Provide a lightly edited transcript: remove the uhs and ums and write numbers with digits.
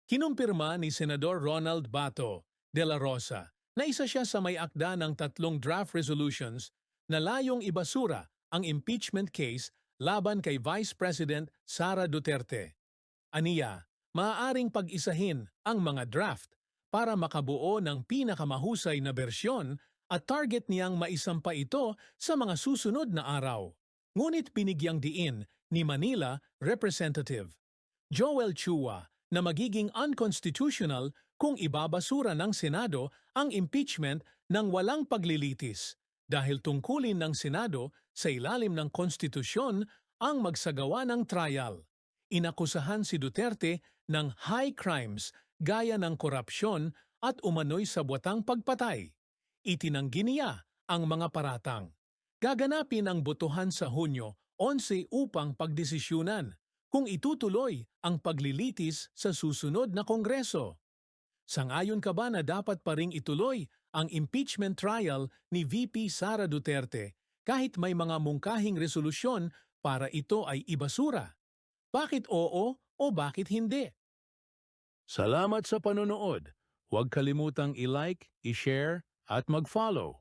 Kinumpirma ni Senador Ronald Bato de la Rosa na isa siya sa may akda ng 3 draft resolutions na layong ibasura ang impeachment case laban kay Vice President Sara Duterte. Aniya, maaaring pag-isahin ang mga draft para makabuo ng pinakamahusay na bersyon at target niyang maisampa ito sa mga susunod na araw. Ngunit binigyang diin ni Manila Representative Joel Chua na magiging unconstitutional kung ibabasura ng Senado ang impeachment ng walang paglilitis dahil tungkulin ng Senado sa ilalim ng konstitusyon ang magsagawa ng trial. Inakusahan si Duterte ng high crimes gaya ng korupsyon at umano'y sabwatang pagpatay. Itinanggi niya ang mga paratang. Gaganapin ang botohan sa Hunyo 11 upang pagdesisyunan kung itutuloy ang paglilitis sa susunod na Kongreso. Sang-ayon ka ba na dapat pa ring ituloy ang impeachment trial ni VP Sara Duterte kahit may mga mungkahing resolusyon para ito ay ibasura? Bakit oo o bakit hindi? Salamat sa panonood. Huwag kalimutang i-like, i-share at mag-follow.